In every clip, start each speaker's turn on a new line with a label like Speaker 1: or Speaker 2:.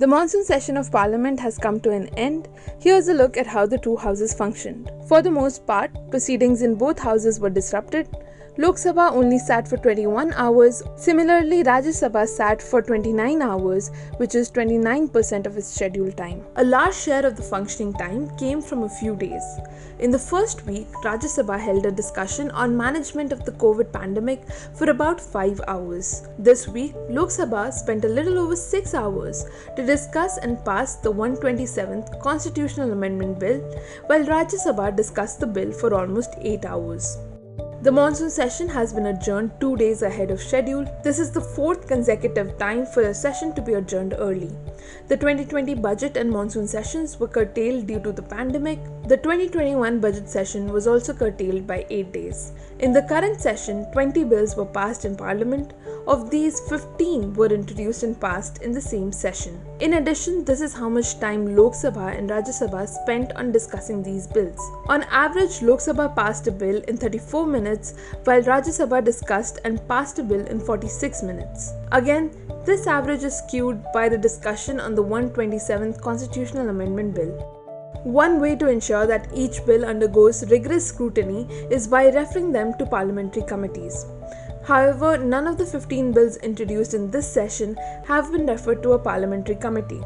Speaker 1: The monsoon session of Parliament has come to an end. Here's a look at how the two houses functioned. For the most part, proceedings in both houses were disrupted. Lok Sabha only sat for 21 hours. Similarly, Rajya Sabha sat for 29 hours, which is 29% of its scheduled time. A large share of the functioning time came from a few days. In the first week, Rajya Sabha held a discussion on management of the COVID pandemic for about 5 hours. This week, Lok Sabha spent a little over 6 hours to discuss and pass the 127th Constitutional Amendment Bill, while Rajya Sabha discussed the bill for almost 8 hours. The monsoon session has been adjourned 2 days ahead of schedule. This is the fourth consecutive time for a session to be adjourned early. The 2020 budget and monsoon sessions were curtailed due to the pandemic. The 2021 budget session was also curtailed by 8 days. In the current session, 20 bills were passed in Parliament. Of these, 15 were introduced and passed in the same session. In addition, this is how much time Lok Sabha and Rajya Sabha spent on discussing these bills. On average, Lok Sabha passed a bill in 34 minutes, while Rajya Sabha discussed and passed a bill in 46 minutes. Again, this average is skewed by the discussion on the 127th Constitutional Amendment Bill. One way to ensure that each bill undergoes rigorous scrutiny is by referring them to parliamentary committees. However, none of the 15 bills introduced in this session have been referred to a parliamentary committee.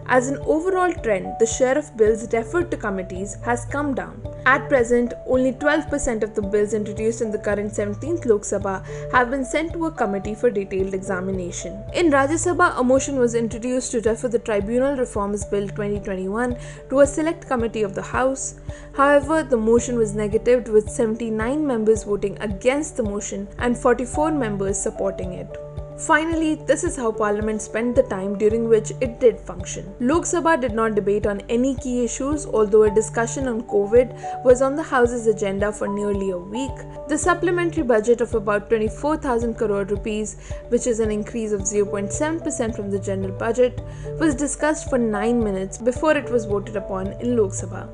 Speaker 1: As an overall trend, the share of bills referred to committees has come down. At present, only 12% of the bills introduced in the current 17th Lok Sabha have been sent to a committee for detailed examination. In Rajya Sabha, a motion was introduced to refer the Tribunal Reforms Bill 2021 to a select committee of the House. However, the motion was negatived, with 79 members voting against the motion and 44 members supporting it. Finally, this is how Parliament spent the time during which it did function. Lok Sabha did not debate on any key issues, although a discussion on COVID was on the House's agenda for nearly a week. The supplementary budget of about 24,000 crore rupees, which is an increase of 0.7% from the general budget, was discussed for 9 minutes before it was voted upon in Lok Sabha.